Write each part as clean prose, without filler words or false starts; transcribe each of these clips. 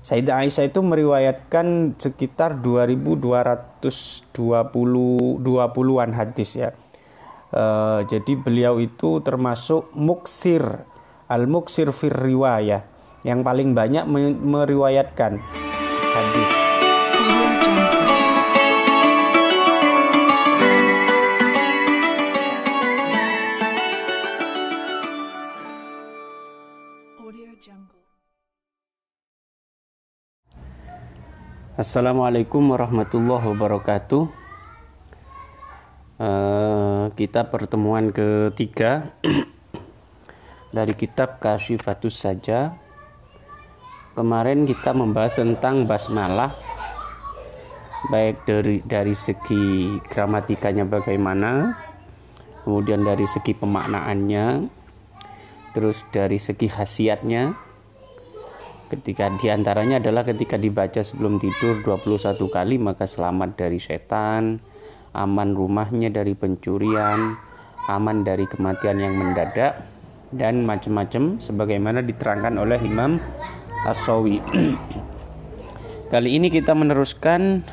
Sayyidah Aisyah itu meriwayatkan sekitar 2220-an hadis ya. Jadi beliau itu termasuk al-muksir fir riwayah, yang paling banyak meriwayatkan hadis. Assalamualaikum warahmatullahi wabarakatuh. Kita pertemuan ketiga dari kitab Kasyifatus Saja. Kemarin kita membahas tentang basmalah, baik dari segi gramatikanya bagaimana, kemudian dari segi pemaknaannya, terus dari segi khasiatnya. Ketika diantaranya adalah ketika dibaca sebelum tidur 21 kali maka selamat dari setan, aman rumahnya dari pencurian, aman dari kematian yang mendadak, dan macam-macam sebagaimana diterangkan oleh Imam As-Sawi. Kali ini kita meneruskan.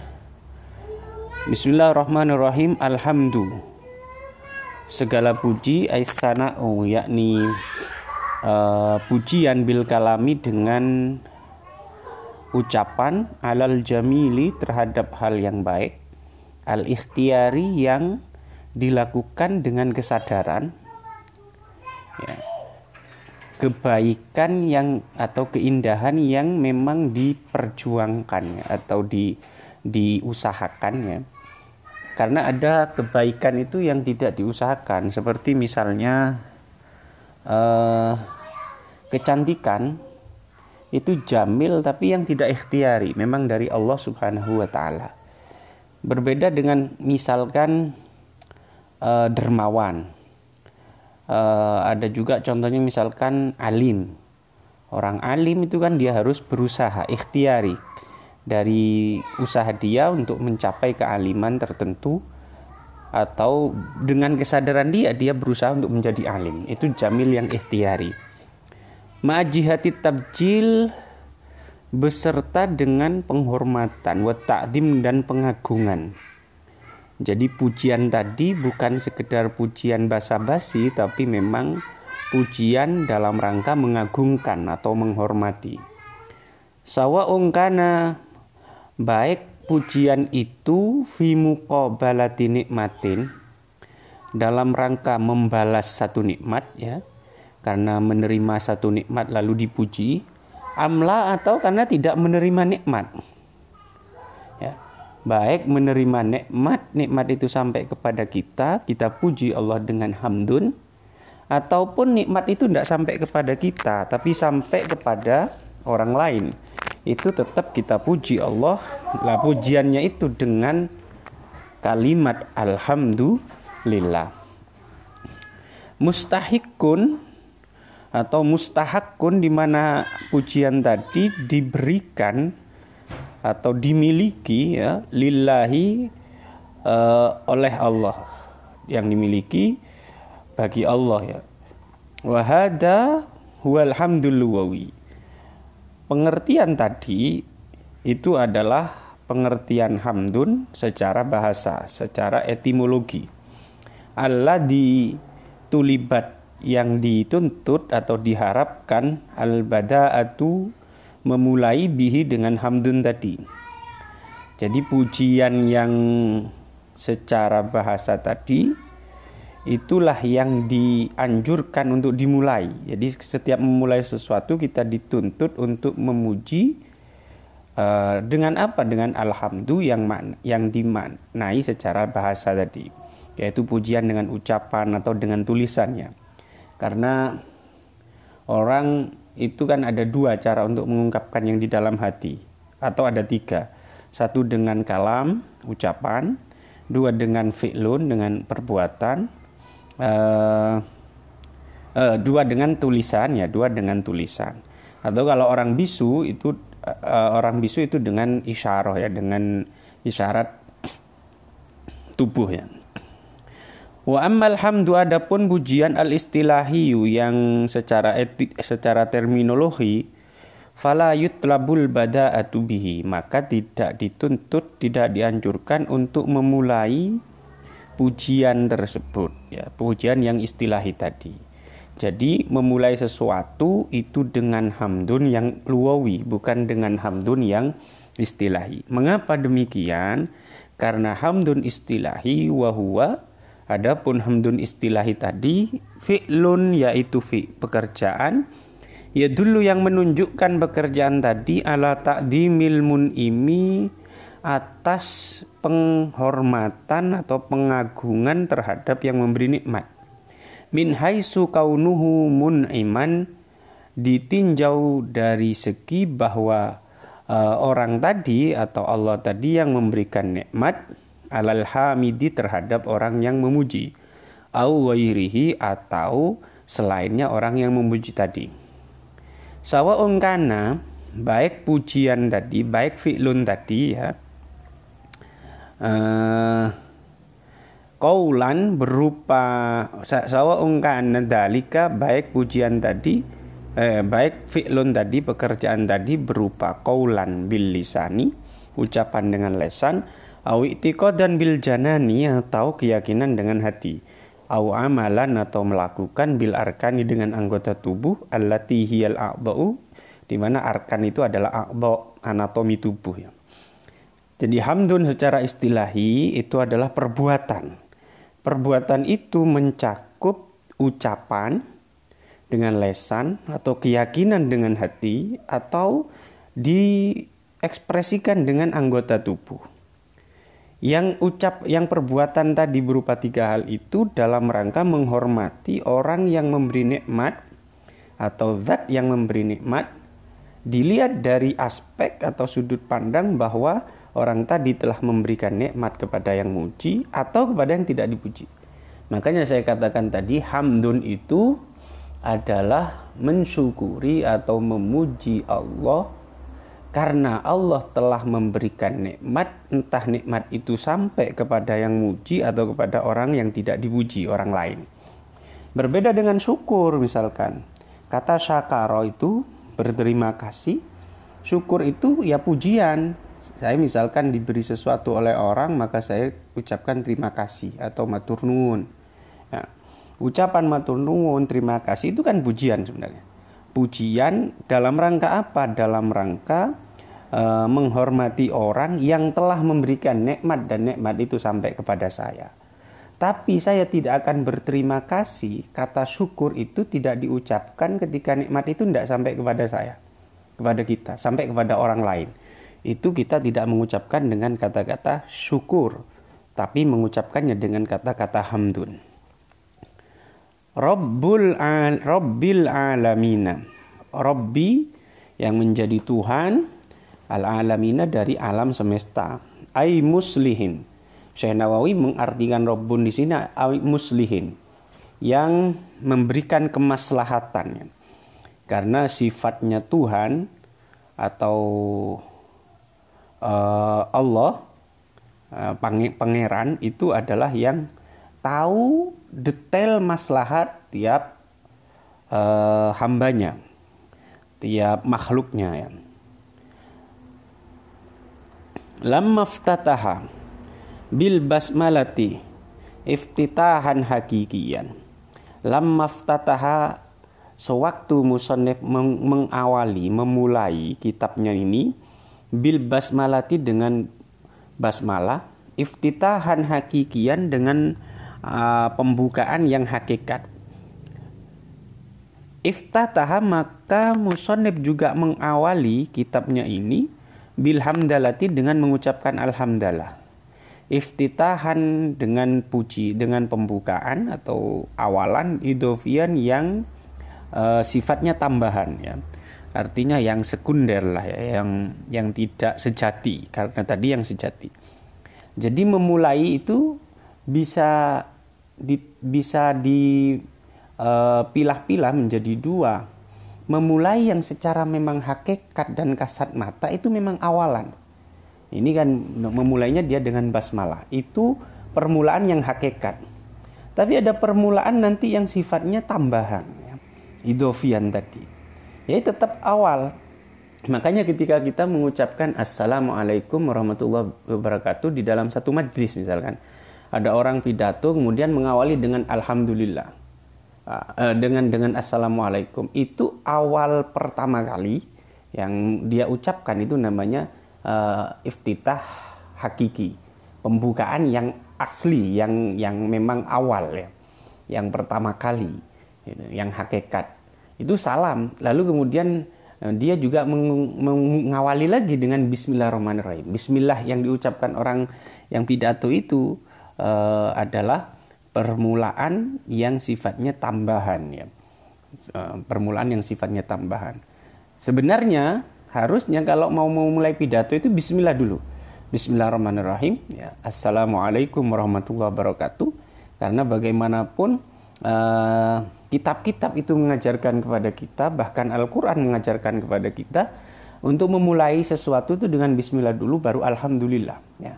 Bismillahirrahmanirrahim. Alhamdu, segala puji, aisana'u, yakni pujian bil kalami dengan ucapan, alal jamili terhadap hal yang baik, al ikhtiyari yang dilakukan dengan kesadaran ya, kebaikan yang atau keindahan yang memang diperjuangkan atau diusahakan ya. Karena ada kebaikan itu yang tidak diusahakan, seperti misalnya kecantikan itu jamil tapi yang tidak ikhtiari, memang dari Allah Subhanahu wa taala. Berbeda dengan misalkan dermawan. Ada juga contohnya misalkan alim. Orang alim itu kan dia harus berusaha ikhtiari, dari usaha dia untuk mencapai kealiman tertentu, atau dengan kesadaran dia berusaha untuk menjadi alim. Itu jamil yang ikhtiari. Ma'jihati tabjil, beserta dengan penghormatan, wa ta'zim, dan pengagungan. Jadi pujian tadi bukan sekedar pujian basa-basi, tapi memang pujian dalam rangka mengagungkan atau menghormati. Sawa'un kana, baik pujian itu fi muqabalati nikmatin, dalam rangka membalas satu nikmat ya, karena menerima satu nikmat lalu dipuji, amla, atau karena tidak menerima nikmat ya. Baik menerima nikmat itu sampai kepada kita puji Allah dengan hamdun, ataupun nikmat itu tidak sampai kepada kita tapi sampai kepada orang lain, itu tetap kita puji Allah. Lah pujiannya itu dengan kalimat alhamdulillah. Mustahikun atau mustahakun, di mana pujian tadi diberikan atau dimiliki ya, lillahi, oleh Allah, yang dimiliki bagi Allah ya. Wa hadza huwal hamdul luwawi. Pengertian tadi itu adalah pengertian hamdun secara bahasa, secara etimologi. Alladzi tulibat, yang dituntut atau diharapkan, al-bada'atu, memulai, bihi, dengan hamdun tadi. Jadi pujian yang secara bahasa tadi itulah yang dianjurkan untuk dimulai. Jadi setiap memulai sesuatu kita dituntut untuk memuji dengan apa? Dengan alhamdu yang dimaknai secara bahasa tadi, yaitu pujian dengan ucapan atau dengan tulisannya. Karena orang itu kan ada dua cara untuk mengungkapkan yang di dalam hati, atau ada tiga. Satu dengan kalam, ucapan. Dua dengan fi'lun, dengan perbuatan. Dua dengan tulisan ya, dua dengan tulisan. Atau kalau orang bisu itu dengan isyarah ya, dengan isyarat tubuh ya. Wa ammal hamdu, adapun pujian al-istilahi yang secara terminologi, fala yutlabul bada'atu bihi, maka tidak dituntut, tidak dianjurkan untuk memulai pujian tersebut, ya, pujian yang istilahi tadi. Jadi memulai sesuatu itu dengan hamdun yang luwawi, bukan dengan hamdun yang istilahi. Mengapa demikian? Karena hamdun istilahi wahwa, adapun hamdun istilahi tadi fi'lun, yaitu pekerjaan, ya dulu yang menunjukkan pekerjaan tadi ala ta'dimil mun'imi, atas penghormatan atau pengagungan terhadap yang memberi nikmat. Min haitsu kaunuhu mun'iman, ditinjau dari segi bahwa orang tadi atau Allah tadi yang memberikan nikmat, alal hamidi, terhadap orang yang memuji, au wairihi, atau selainnya orang yang memuji tadi. Sawa'un kana, baik pujian tadi, baik fi'lun tadi, ya, qaulan berupa sawa'un kana dalika, baik pujian tadi, baik fi'lun tadi, pekerjaan tadi berupa qaulan bil lisani, ucapan dengan lisan, au i'tiqadan bil janani, atau keyakinan dengan hati, au amalan, atau melakukan bil arkani, dengan anggota tubuh, allati hiyal a'dha'u, di mana arkan itu adalah a'dha', anatomi tubuh, ya. Jadi hamdun secara istilahi itu adalah perbuatan. Perbuatan itu mencakup ucapan dengan lisan, atau keyakinan dengan hati, atau diekspresikan dengan anggota tubuh. Yang perbuatan tadi berupa 3 hal itu dalam rangka menghormati orang yang memberi nikmat atau zat yang memberi nikmat, dilihat dari aspek atau sudut pandang bahwa orang tadi telah memberikan nikmat kepada yang muji atau kepada yang tidak dipuji. Makanya saya katakan tadi, hamdun itu adalah mensyukuri atau memuji Allah karena Allah telah memberikan nikmat, entah nikmat itu sampai kepada yang muji atau kepada orang yang tidak dipuji, orang lain. Berbeda dengan syukur, misalkan kata syakara itu berterima kasih, syukur itu ya pujian. Saya misalkan diberi sesuatu oleh orang, maka saya ucapkan terima kasih atau matur nuwun. Ya, ucapan matur nuwun, terima kasih itu kan pujian sebenarnya. Pujian dalam rangka apa? Dalam rangka menghormati orang yang telah memberikan nikmat, dan nikmat itu sampai kepada saya. Tapi saya tidak akan berterima kasih, kata syukur itu tidak diucapkan ketika nikmat itu tidak sampai kepada saya, kepada kita, sampai kepada orang lain. Itu kita tidak mengucapkan dengan kata-kata syukur, tapi mengucapkannya dengan kata-kata hamdun. Rabbil alamina, Rabbi yang menjadi Tuhan, al-alamina dari alam semesta, ay muslihin. Syekh Nawawi mengartikan Rabbun di sini ay muslihin, yang memberikan kemaslahatan. Karena sifatnya Tuhan atau Allah, pangeran itu adalah yang tahu detail maslahat tiap hambanya, tiap makhluknya, ya. Lamma iftataha bil basmalati iftitahan hakikiyan. Lamma iftataha, sewaktu musannif mengawali, memulai kitabnya ini bil basmalati, dengan basmalah, iftitahan hakikian, dengan pembukaan yang hakikat. Iftataha, maka musannif juga mengawali kitabnya ini bil hamdalati, dengan mengucapkan alhamdulillah. Iftitahan dengan puji, dengan pembukaan atau awalan idofian yang sifatnya tambahan, ya. Artinya yang sekunder lah, ya, yang tidak sejati, karena tadi yang sejati. Jadi memulai itu bisa dipilah-pilah menjadi 2. Memulai yang secara memang hakikat dan kasat mata itu memang awalan. Ini kan memulainya dia dengan basmalah, itu permulaan yang hakikat. Tapi ada permulaan nanti yang sifatnya tambahan, ya, idofian tadi. Ya tetap awal. Makanya ketika kita mengucapkan Assalamualaikum warahmatullahi wabarakatuh di dalam satu majlis misalkan, ada orang pidato kemudian mengawali dengan Alhamdulillah, dengan Assalamualaikum, itu awal pertama kali yang dia ucapkan itu namanya iftitah hakiki, pembukaan yang asli, yang memang awal ya, yang pertama kali, yang hakikat. Itu salam. Lalu kemudian dia juga mengawali lagi dengan Bismillahirrahmanirrahim. Bismillah yang diucapkan orang yang pidato itu adalah permulaan yang sifatnya tambahan ya. Permulaan yang sifatnya tambahan. Sebenarnya harusnya kalau mau memulai pidato itu Bismillah dulu. Bismillahirrahmanirrahim ya. Assalamualaikum warahmatullahi wabarakatuh. Karena bagaimanapun kitab-kitab itu mengajarkan kepada kita, bahkan Al-Quran mengajarkan kepada kita untuk memulai sesuatu itu dengan Bismillah dulu baru Alhamdulillah ya.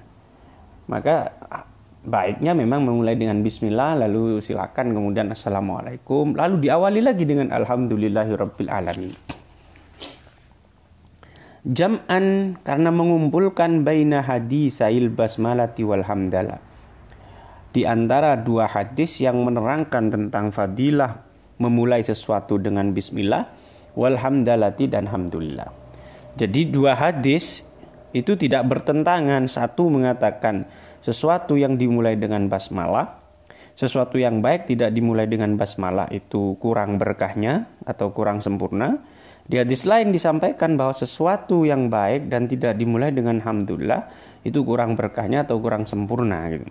Maka baiknya memang memulai dengan Bismillah, lalu silakan kemudian Assalamualaikum, lalu diawali lagi dengan Alhamdulillahirabbil alamin. Jam'an karena mengumpulkan baina hadisail basmalati wal hamdalah, di antara dua hadis yang menerangkan tentang fadilah memulai sesuatu dengan bismillah, walhamdalati dan hamdulillah. Jadi dua hadis itu tidak bertentangan. Satu mengatakan sesuatu yang dimulai dengan basmalah, sesuatu yang baik tidak dimulai dengan basmalah itu kurang berkahnya atau kurang sempurna. Di hadis lain disampaikan bahwa sesuatu yang baik dan tidak dimulai dengan hamdulillah itu kurang berkahnya atau kurang sempurna gitu.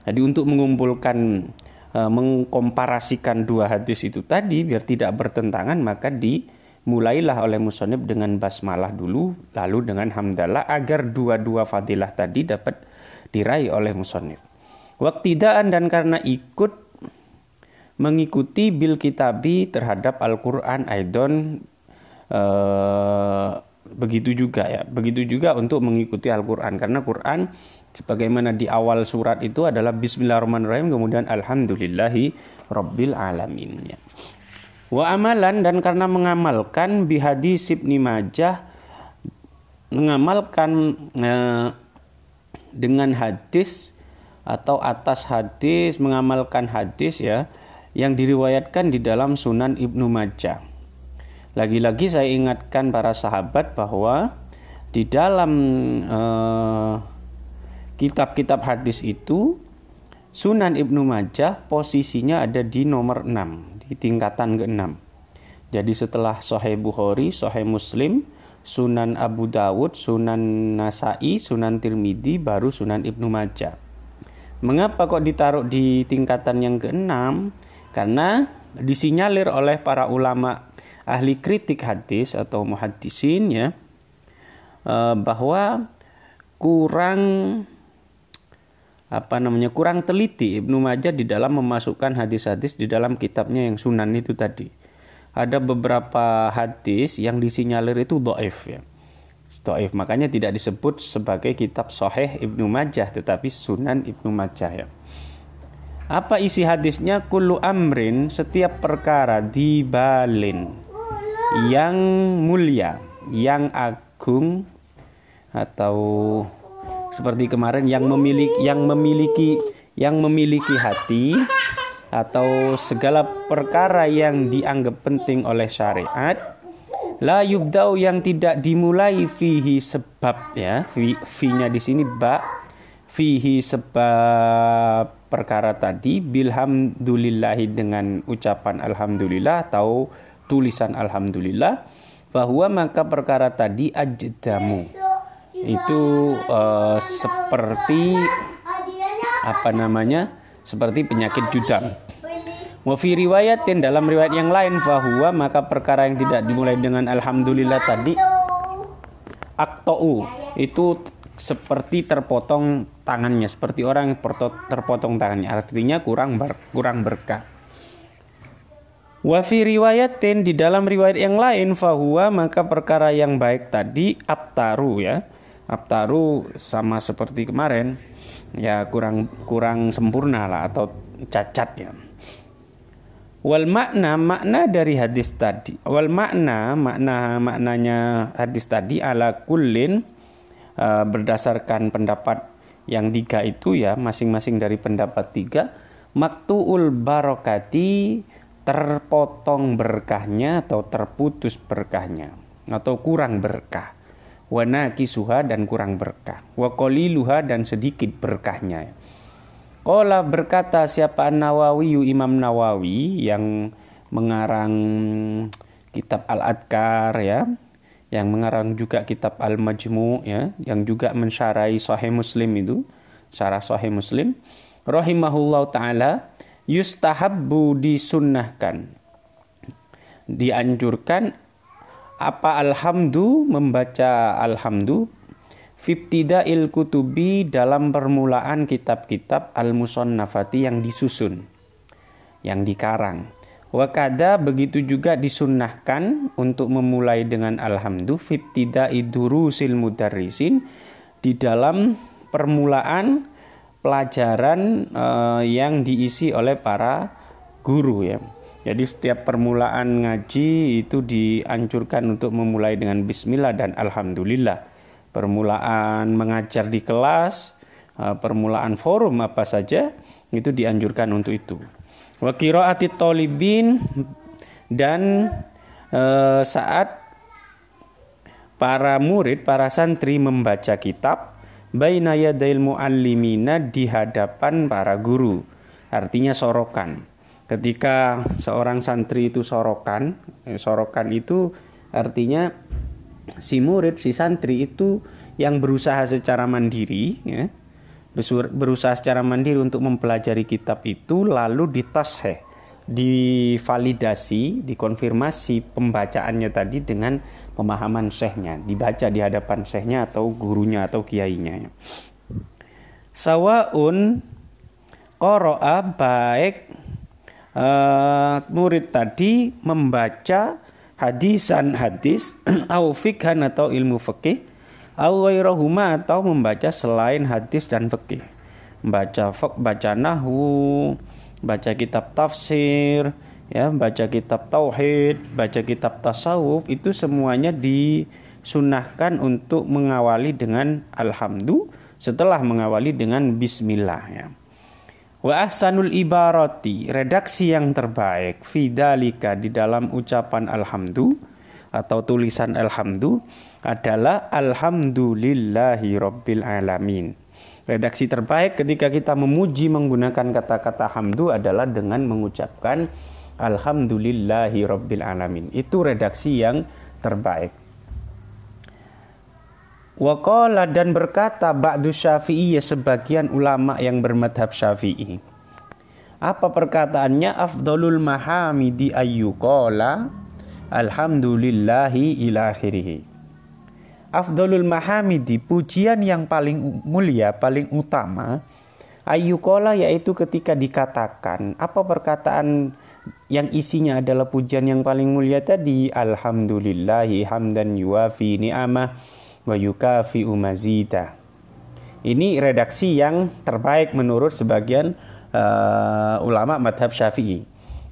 Jadi untuk mengumpulkan, mengkomparasikan dua hadis itu tadi biar tidak bertentangan, maka dimulailah oleh musannif dengan basmalah dulu, lalu dengan hamdalah, agar dua-dua fadilah tadi dapat diraih oleh musannif. Waktidaan, dan karena mengikuti bil kitabi terhadap Al-Quran aidon, begitu juga untuk mengikuti Al-Quran, karena Quran sebagaimana di awal surat itu adalah Bismillahirrahmanirrahim, kemudian Alhamdulillahi Rabbil Alamin ya. Wa amalan, dan karena mengamalkan bihadis Ibnu Majah, mengamalkan dengan hadis atau atas hadis, mengamalkan hadis ya yang diriwayatkan di dalam Sunan Ibnu Majah. Lagi-lagi saya ingatkan para sahabat bahwa di dalam kitab-kitab hadis itu Sunan Ibnu Majah posisinya ada di nomor 6, di tingkatan ke-6. Jadi setelah Sahih Bukhari, Sahih Muslim, Sunan Abu Dawud, Sunan Nasai, Sunan Tirmidzi, baru Sunan Ibnu Majah. Mengapa kok ditaruh di tingkatan yang ke-6? Karena disinyalir oleh para ulama ahli kritik hadis atau muhaddisin ya, bahwa kurang teliti Ibnu Majah di dalam memasukkan hadis-hadis di dalam kitabnya yang Sunan itu tadi. Ada beberapa hadis yang disinyalir itu dhaif ya. Dhaif, makanya tidak disebut sebagai kitab Sahih Ibnu Majah tetapi Sunan Ibnu Majah ya. Apa isi hadisnya? Kullu amrin, setiap perkara, dibalin, yang mulia, yang agung, atau seperti kemarin yang memiliki hati, atau segala perkara yang dianggap penting oleh syariat, la yubda'u, yang tidak dimulai, fihi sebab ya, fi-nya di sini ba, fihi sebab perkara tadi, bilhamdulillahi, dengan ucapan alhamdulillah atau tulisan alhamdulillah, bahwa maka perkara tadi ajdamu, itu seperti seperti penyakit judam. Wa fi riwayatin, dalam riwayat yang lain, bahwa maka perkara yang tidak dimulai dengan alhamdulillah tadi, aktou, itu seperti terpotong tangannya, seperti orang yang terpotong tangannya, artinya kurang berkah. Wa fi riwayatin, di dalam riwayat yang lain, bahwa maka perkara yang baik tadi abtaru ya. Abtaru sama seperti kemarin ya, kurang sempurna lah atau cacat ya. Wal makna dari hadis tadi. Wal maknanya hadis tadi ala kullin, berdasarkan pendapat yang 3 itu ya, masing-masing dari pendapat 3, maktuul barokati, terpotong berkahnya atau terputus berkahnya atau kurang berkah. Wa nakisuha, dan kurang berkah. Wa qaliluha, dan sedikit berkahnya. Qala, berkata siapa An-Nawawi, Imam Nawawi yang mengarang kitab Al-Adkar ya, yang mengarang juga kitab Al-Majmu' ya, yang juga mensyarahi Sahih Muslim itu, syarah Sahih Muslim, rahimahullah taala, yustahabbu, disunnahkan, dianjurkan apa alhamdu, membaca alhamdu, fibtida'il kutubi, dalam permulaan kitab-kitab al-musannafati, yang disusun, yang dikarang. Wakada, begitu juga disunnahkan untuk memulai dengan alhamdu, fibtida'i durusil mudarrisin, di dalam permulaan pelajaran yang diisi oleh para guru ya. Jadi setiap permulaan ngaji itu dianjurkan untuk memulai dengan bismillah dan alhamdulillah. Permulaan mengajar di kelas, permulaan forum apa saja, itu dianjurkan untuk itu. Wa qiraatit thalibin, dan saat para murid, para santri membaca kitab, baina yadail muallimina, di hadapan para guru. Artinya sorokan. Ketika seorang santri itu sorokan itu artinya si murid, si santri itu yang berusaha secara mandiri ya, berusaha secara mandiri untuk mempelajari kitab itu, lalu ditasheh, divalidasi, dikonfirmasi pembacaannya tadi dengan pemahaman syekhnya, dibaca di hadapan syekhnya atau gurunya atau kiainya. Sawaun qara'a, baik murid tadi membaca hadisan hadis, au fikhan, atau ilmu fikih, au ghairahuma, atau membaca selain hadis dan fikih, baca nahwu, baca kitab tafsir ya, baca kitab tauhid, baca kitab tasawuf, itu semuanya disunahkan untuk mengawali dengan alhamdu, setelah mengawali dengan bismillah ya. Wa ahsanul ibarati, redaksi yang terbaik, fidalika, di dalam ucapan alhamdu atau tulisan alhamdu, adalah alhamdulillahi rabbil alamin. Redaksi terbaik ketika kita memuji menggunakan kata-kata hamdu adalah dengan mengucapkan alhamdulillahi rabbil alamin. Itu redaksi yang terbaik. Waqala, dan berkata ba'du syafi'i, sebagian ulama yang bermadhab syafi'i. Apa perkataannya? Afdalul mahamidi ayyuqala alhamdulillahi ila akhirih. Afdalul mahamidi, pujian yang paling mulia, paling utama, ayyuqala, yaitu ketika dikatakan. Apa perkataan yang isinya adalah pujian yang paling mulia tadi? Alhamdulillahi hamdan yuwafi ni'amah wa yukafi'u mazida. Ini redaksi yang terbaik menurut sebagian ulama madhab syafi'i.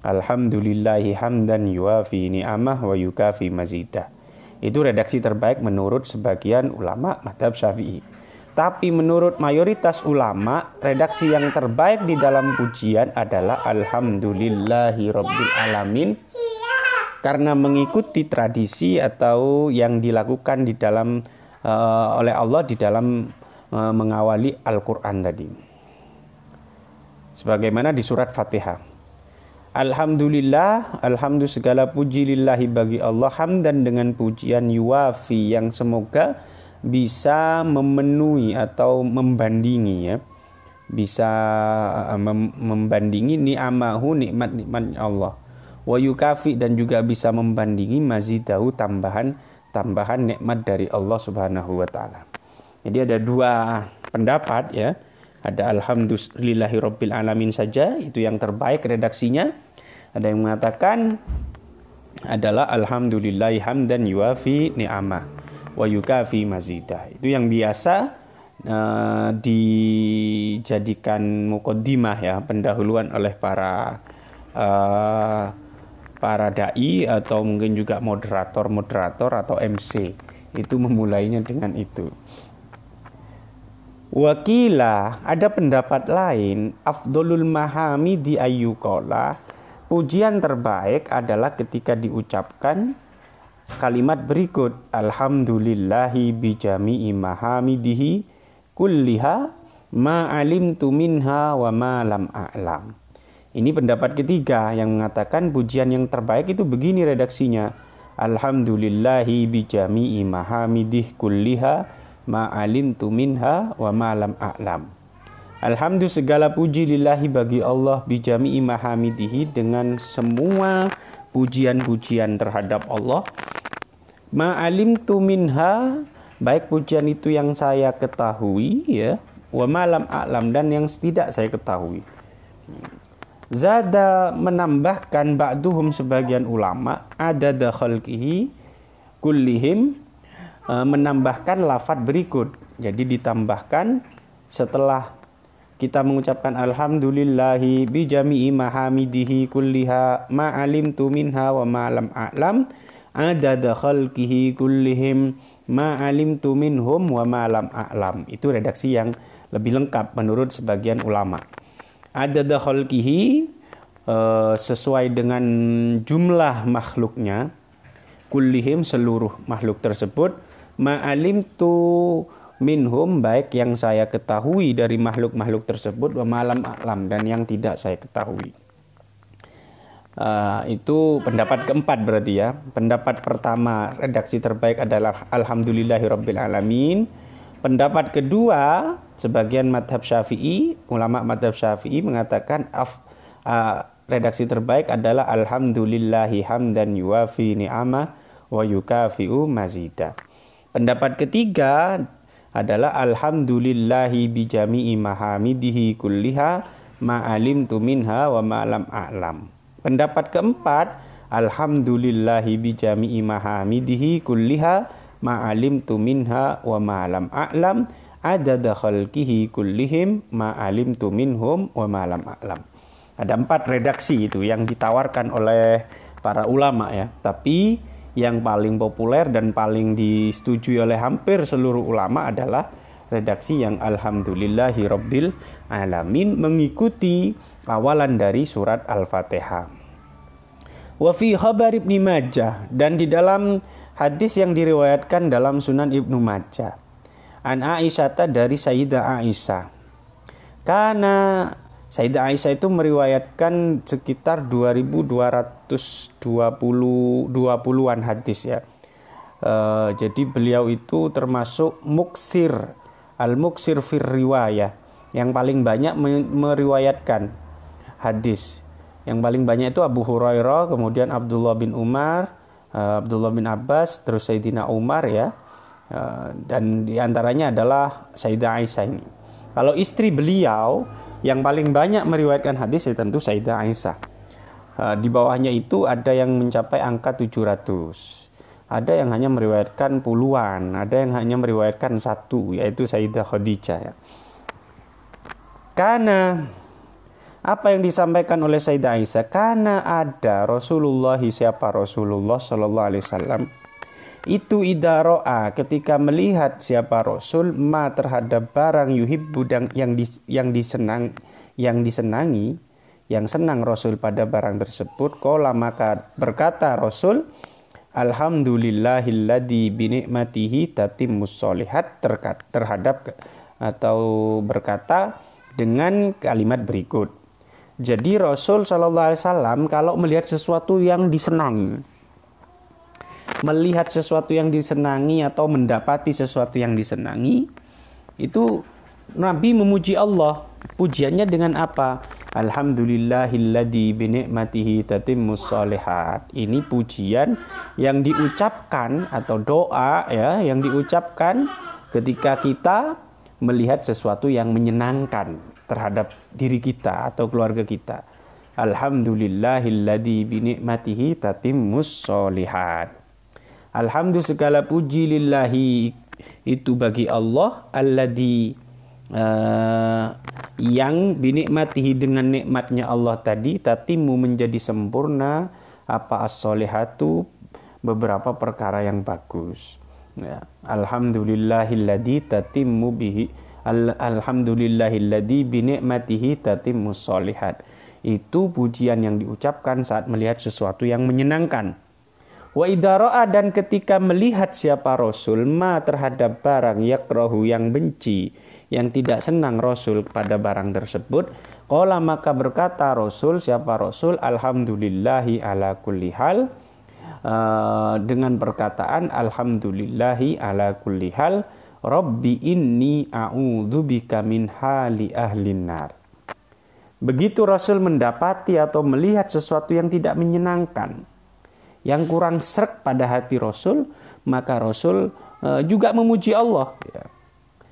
Alhamdulillahi hamdan yuwafi ni'amah wa yukafi mazida. Itu redaksi terbaik menurut sebagian ulama madhab syafi'i. Tapi menurut mayoritas ulama, redaksi yang terbaik di dalam pujian adalah alhamdulillahi rabbil alamin, karena mengikuti tradisi atau yang dilakukan di dalam oleh Allah di dalam mengawali Al-Quran tadi. Sebagaimana di surat Fatihah. Alhamdulillah, alhamdu segala puji lillahi bagi Allah, hamdan dengan pujian yuwafi yang semoga bisa memenuhi atau membandingi ya. Bisa membandingi ni'amahu, nikmat-nikmat Allah. Wa yukafi, dan juga bisa membandingi mazidahu, tambahan nikmat dari Allah Subhanahu wa taala. Jadi ada dua pendapat ya. Ada alhamdulillahi rabbil alamin saja, itu yang terbaik redaksinya. Ada yang mengatakan adalah alhamdulillahi hamdan yuwafi ni'amah wa yukafi mazidah. Itu yang biasa dijadikan muqaddimah ya, pendahuluan oleh para para dai atau mungkin juga moderator atau MC. Itu memulainya dengan itu. Wakila, ada pendapat lain, afdolul mahamidi ayyuqala, pujian terbaik adalah ketika diucapkan kalimat berikut, alhamdulillahi bijami'i mahamidihi kulliha ma alimtu minha wa ma lam a'lam. Ini pendapat ketiga yang mengatakan pujian yang terbaik itu begini redaksinya, alhamdulillahi bijami'i mahamidih kulliha ma alimtu minha wa ma lam a'lam. Alhamdulillah, segala puji lillahi bagi Allah, bijami'i mahamidihi, dengan semua pujian-pujian terhadap Allah, ma alimtu minha, baik pujian itu yang saya ketahui ya, wa ma lam a'lam, dan yang tidak saya ketahui. Zada, menambahkan ba'duhum, sebagian ulama, adada khalqihi kullihim, menambahkan lafadz berikut. Jadi ditambahkan setelah kita mengucapkan alhamdulillahi bijami'i mahamidihi kulliha ma alimtu minha wa ma lam a'lam adada khalqihi kullihim ma alimtu minhum wa ma lam a'lam. Itu redaksi yang lebih lengkap menurut sebagian ulama. Adada khalqihi sesuai dengan jumlah makhluknya, kullihim seluruh makhluk tersebut, ma'alim tu minhum, baik yang saya ketahui dari makhluk-makhluk tersebut, wa malam a'lam, dan yang tidak saya ketahui. Itu pendapat keempat berarti ya. Pendapat pertama, redaksi terbaik adalah alhamdulillahirabbil alamin. Pendapat kedua, sebagian madhab syafi'i, ulama madhab syafi'i mengatakan redaksi terbaik adalah alhamdulillahi hamdan yuwafi ni'amah wa yukafi'u mazida. Pendapat ketiga adalah alhamdulillahi bijami'i mahamidihi kulliha ma alimtu minha wa ma lam a'lam. Pendapat keempat, alhamdulillahi bijami'i mahamidihi kulliha ma alimtu minha wa ma lam a'lam adada khalqihi kullihim ma alimtu minhum wa ma lam a'lam. Ada 4 redaksi itu yang ditawarkan oleh para ulama ya, tapi yang paling populer dan paling disetujui oleh hampir seluruh ulama adalah redaksi yang alhamdulillahi rabbil alamin, mengikuti awalan dari surat Al-Fatihah. Wa fi khabar Ibnu Majah, dan di dalam hadis yang diriwayatkan dalam Sunan Ibnu Majah, an Aisyah, dari Sayyidah Aisyah, karena Sayyidah Aisyah itu meriwayatkan sekitar 2220-an hadis ya. Jadi beliau itu termasuk muksir, al-muksir fir riwayah, yang paling banyak meriwayatkan hadis. Yang paling banyak itu Abu Hurairah, kemudian Abdullah bin Umar, Abdullah bin Abbas, terus Sayyidina Umar ya. Dan diantaranya adalah Sayyidah Aisyah ini. Kalau istri beliau yang paling banyak meriwayatkan hadis ya tentu Sayyidah Aisyah. Di bawahnya itu ada yang mencapai angka 700. Ada yang hanya meriwayatkan puluhan, ada yang hanya meriwayatkan 1, yaitu Sayyidah Khadijah ya. Karena apa yang disampaikan oleh Sayyidah Aisyah, karena ada Rasulullah, siapa Rasulullah sallallahu alaihi wasallam, itu idaro'a, ketika melihat siapa Rasul, ma terhadap barang yuhibbu, yang senang Rasul pada barang tersebut, qala, maka berkata Rasul, alhamdulillahilladzi binikmatihi tatimmus sholihat, terhadap atau berkata dengan kalimat berikut. Jadi Rasul sallallahu alaihi wasallam kalau melihat sesuatu yang disenangi, melihat sesuatu yang disenangi atau mendapati sesuatu yang disenangi, itu Nabi memuji Allah. Pujiannya dengan apa? Alhamdulillahilladzi binikmatihi tatimmus sholihat. Ini pujian yang diucapkan atau doa ya, yang diucapkan ketika kita melihat sesuatu yang menyenangkan terhadap diri kita atau keluarga kita. Alhamdulillahilladzi binikmatihi tatimmus sholihat. Alhamdulillah, segala puji lillahi, itu bagi Allah, alladzi yang binikmatihi dengan nikmatnya Allah tadi tatimmu menjadi sempurna apa as-solihatu beberapa perkara yang bagus. Ya. Alhamdulillahilladzi tatimmu bihi alhamdulillahilladzi binikmatihi tatimmu sholihat. Itu pujian yang diucapkan saat melihat sesuatu yang menyenangkan. Wa idza dan ketika melihat siapa Rasul ma terhadap barang yakrahu yang benci, yang tidak senang Rasul pada barang tersebut, qala maka berkata Rasul, siapa Rasul, alhamdulillahi ala kulli hal, dengan perkataan alhamdulillahi ala kulli hal, rabbi inni a'udzubika min hali ahlin nar. Begitu Rasul mendapati atau melihat sesuatu yang tidak menyenangkan, yang kurang sreg pada hati Rasul, maka Rasul juga memuji Allah, ya.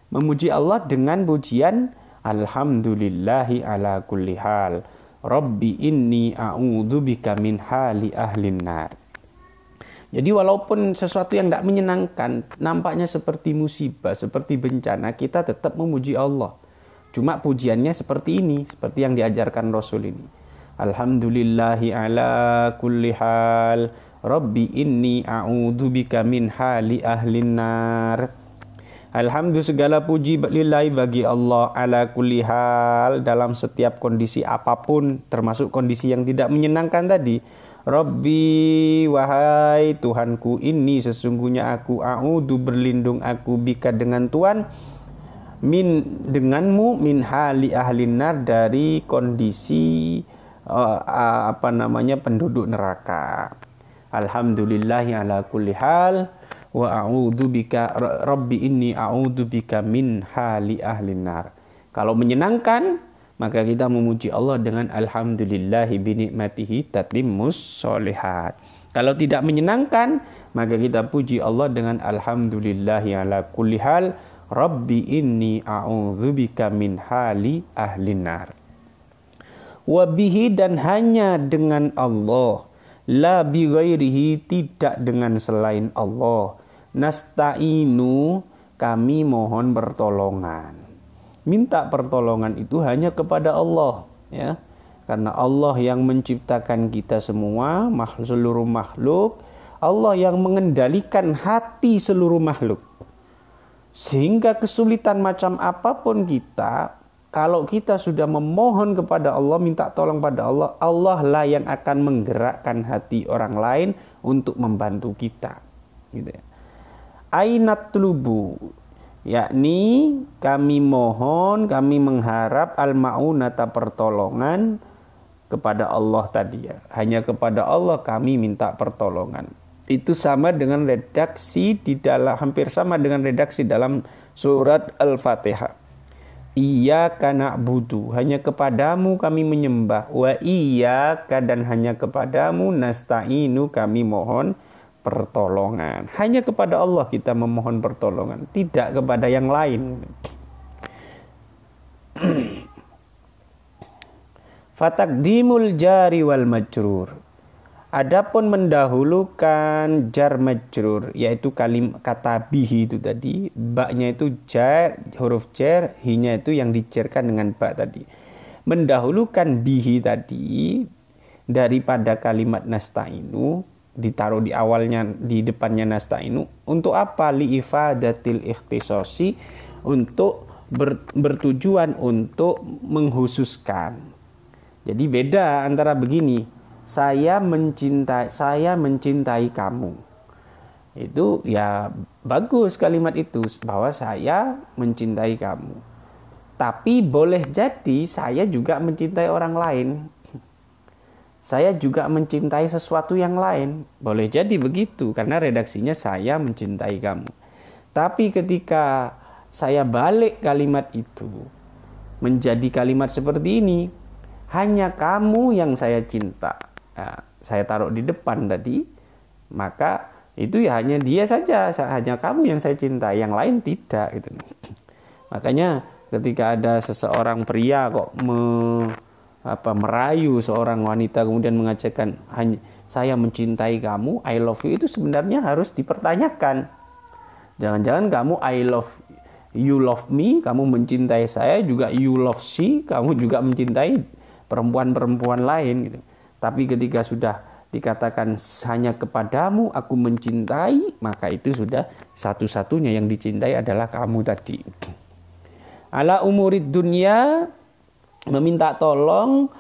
Memuji Allah dengan pujian alhamdulillahi ala kulli hal, rabbi inni a'udzubika min hali ahlin nar. Jadi walaupun sesuatu yang tidak menyenangkan, nampaknya seperti musibah, seperti bencana, kita tetap memuji Allah. Cuma pujiannya seperti ini, seperti yang diajarkan Rasul ini. Alhamdulillahi ala kulli hal, rabbi inni a'udzubika min hali ahlin nar. Alhamdulillah segala puji lillahi bagi Allah ala kulli hal, dalam setiap kondisi apapun, termasuk kondisi yang tidak menyenangkan tadi. Rabbi, wahai Tuhanku, ini sesungguhnya aku a'udzu berlindung aku bika dengan Tuhan, denganmu min hali ahlin nar dari kondisi penduduk neraka. Alhamdulillahi ala kulli hal wa a'udzu bika rabbi inni a'udzu bika min hali ahlin nar. Kalau menyenangkan, maka kita memuji Allah dengan alhamdulillahi binikmatihi tatimmus sholihat. Kalau tidak menyenangkan, maka kita puji Allah dengan alhamdulillahi ala kulli hal, rabbi inni a'udzubika min hali ahlin nar. Wabihi dan hanya dengan Allah, la bi ghairihi tidak dengan selain Allah, nasta'inu kami mohon pertolongan. Minta pertolongan itu hanya kepada Allah, ya. Karena Allah yang menciptakan kita semua, seluruh makhluk, Allah yang mengendalikan hati seluruh makhluk. Sehingga kesulitan macam apapun kita, kalau kita sudah memohon kepada Allah, minta tolong pada Allah, Allah lah yang akan menggerakkan hati orang lain untuk membantu kita. Gitu ya. Ainat lubu, yakni kami mohon, kami mengharap al-ma'unata pertolongan kepada Allah tadi, ya. Hanya kepada Allah kami minta pertolongan. Itu sama dengan redaksi hampir sama dengan redaksi dalam surat Al-Fatihah. Iyyaka na'budu, hanya kepadamu kami menyembah, wa iyyaka dan hanya kepadamu nasta'inu kami mohon pertolongan. Hanya kepada Allah kita memohon pertolongan, tidak kepada yang lain. Fatakdimul jari wal majrur. Adapun mendahulukan jar majrur, yaitu kata bihi itu tadi, ba-nya itu jar, huruf jar, hi-nya itu yang dijarkan dengan ba tadi. Mendahulukan bihi tadi daripada kalimat nasta'inu, ditaruh di awalnya, di depannya nasta'inu, untuk apa? Li ifadatil ikhtisasi, untuk bertujuan untuk menghususkan. Jadi beda antara begini, saya mencintai kamu. Itu ya bagus kalimat itu, bahwa saya mencintai kamu. Tapi boleh jadi saya juga mencintai orang lain. Saya juga mencintai sesuatu yang lain. Boleh jadi begitu, karena redaksinya saya mencintai kamu. Tapi ketika saya balik kalimat itu menjadi kalimat seperti ini, hanya kamu yang saya cinta. Nah, saya taruh di depan tadi, maka itu ya hanya dia saja, hanya kamu yang saya cinta, yang lain tidak gitu. Makanya ketika ada seseorang pria kok merayu seorang wanita kemudian mengatakan hanya saya mencintai kamu, I love you, itu sebenarnya harus dipertanyakan. Jangan-jangan kamu I love You love me, kamu mencintai saya, juga you love she, kamu juga mencintai perempuan-perempuan lain gitu. Tapi ketika sudah dikatakan hanya kepadamu aku mencintai, maka itu sudah satu-satunya yang dicintai adalah kamu tadi. Ala umurid dunia, meminta tolong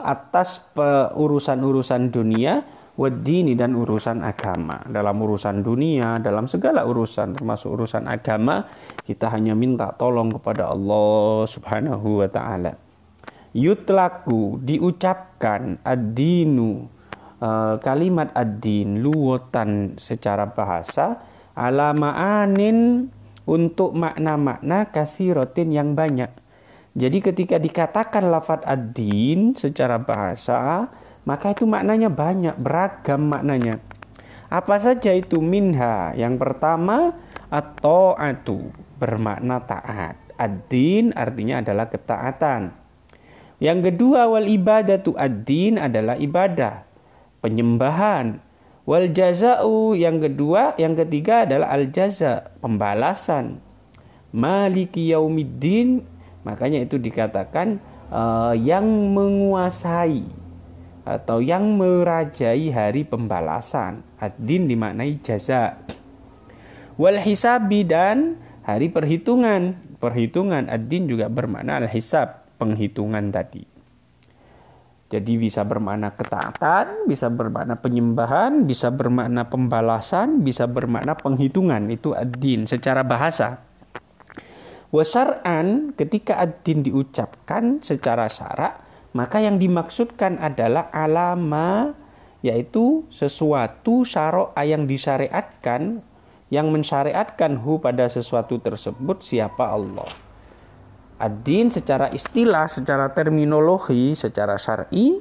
atas urusan-urusan dunia, waddini dan urusan agama. Dalam urusan dunia, dalam segala urusan termasuk urusan agama, kita hanya minta tolong kepada Allah Subhanahu wa taala. Yutlaku, diucapkan ad-dinu, kalimat ad-din luwatan secara bahasa, ala ma'anin, untuk makna-makna kasirotin yang banyak. Jadi ketika dikatakan lafadz ad-din secara bahasa, maka itu maknanya banyak, beragam maknanya. Apa saja itu? Minha, yang pertama at-ta'atu, bermakna taat. Ad-din artinya adalah ketaatan. Yang kedua wal ibadatu, ad-din adalah ibadah, penyembahan. Wal jaza'u, yang ketiga adalah al jaza, pembalasan. Maliki yaumiddin, makanya itu dikatakan yang menguasai atau yang merajai hari pembalasan. Ad-din dimaknai jaza. Wal hisabi, dan hari perhitungan. Perhitungan, ad-din juga bermakna al-hisab, penghitungan tadi. Jadi bisa bermakna ketaatan, bisa bermakna penyembahan, bisa bermakna pembalasan, bisa bermakna penghitungan. Itu ad-din secara bahasa. Wasar'an, ketika ad-din diucapkan secara syarak, maka yang dimaksudkan adalah alama, yaitu sesuatu syara'a yang disyariatkan, yang mensyariatkan pada sesuatu tersebut siapa Allah. Ad-din secara istilah, secara terminologi, secara syar'i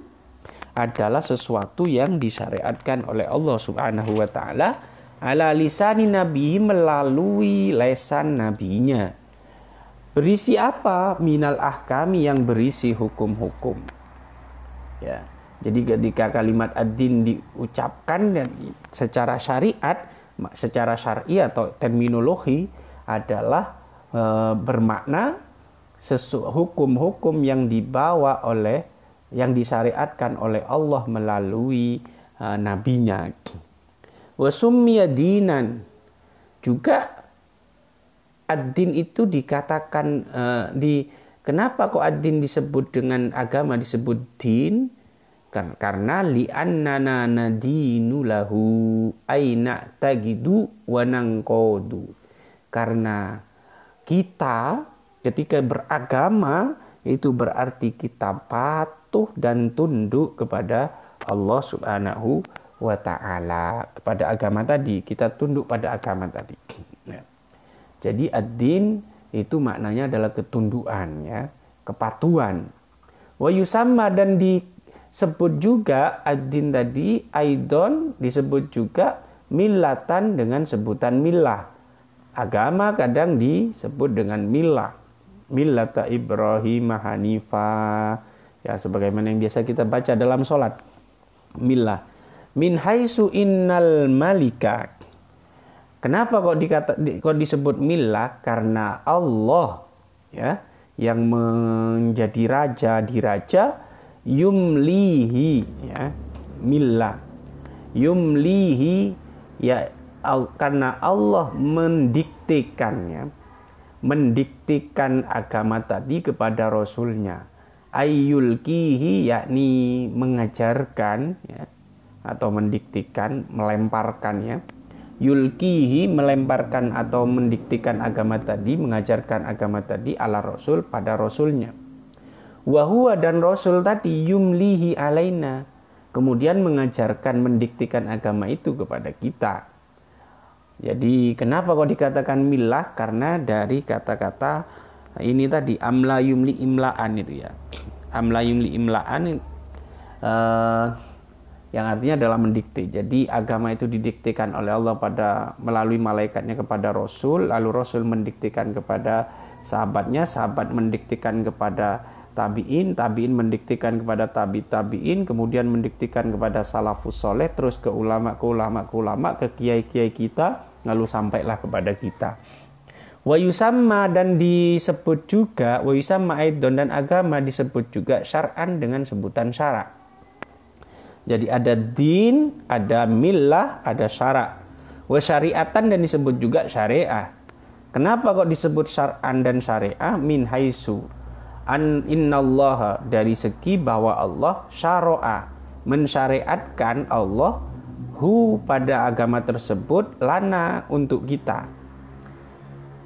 adalah sesuatu yang disyariatkan oleh Allah Subhanahu wa taala ala lisani nabi, melalui lesan nabinya. Berisi apa? Minal ahkami, yang berisi hukum-hukum. Ya. Jadi ketika kalimat ad-din diucapkan dan secara syariat, secara syar'i atau terminologi adalah bermakna hukum-hukum yang dibawa oleh, yang disyariatkan oleh Allah melalui nabinya. Wa summiya dinan, juga ad-din itu dikatakan kenapa kok ad-din disebut dengan agama disebut din? Karena li'annana nadinu lahu aina tagidu wa nangkodu. Karena kita ketika beragama itu berarti kita patuh dan tunduk kepada Allah Subhanahu wa taala, kepada agama tadi, kita tunduk pada agama tadi. Ya. Jadi ad-din itu maknanya adalah ketundukan, ya, kepatuhan. Wa yusamma, dan disebut juga ad-din tadi aidon, disebut juga millatan dengan sebutan millah. Agama kadang disebut dengan millah. Millata Ibrahim Hanifa, ya, sebagaimana yang biasa kita baca dalam sholat. Millah. Min haitsu innal malika. Kenapa kok disebut millah? Karena Allah, ya, yang menjadi raja, diraja, yumlihi, ya, millah. Yumlihi, ya, karena Allah mendiktekannya, mendiktikan agama tadi kepada Rasulnya. Ayyulkihi, yakni mengajarkan, ya, atau mendiktikan, melemparkan, ya. Yulkihi, melemparkan atau mendiktikan agama tadi, mengajarkan agama tadi ala Rasul, pada Rasulnya. Wahuwa, dan Rasul tadi yumlihi alaina, kemudian mengajarkan, mendiktikan agama itu kepada kita. Jadi kenapa kok dikatakan millah? Karena dari kata-kata ini tadi, amla yumli imlaan itu, ya. Amla yumli imlaan yang artinya adalah mendikte. Jadi agama itu didiktekan oleh Allah melalui malaikatnya kepada Rasul, lalu Rasul mendiktekan kepada sahabatnya, sahabat mendiktekan kepada tabi'in, tabi'in mendiktekan kepada tabi'in, kemudian mendiktekan kepada salafus soleh, terus ke ulama, ke kiai-kiai kita, lalu sampailah kepada kita. Wa yusamma dan disebut juga, wa yusamma aidon dan agama disebut juga syar'an dengan sebutan syara'. Jadi ada din, ada millah, ada syara'. Wa syariatan dan disebut juga syariah. Kenapa kok disebut syar'an dan syariah? Min haisu an innallaha, dari segi bahwa Allah syara'a, mensyariatkan Allah hu pada agama tersebut lana untuk kita.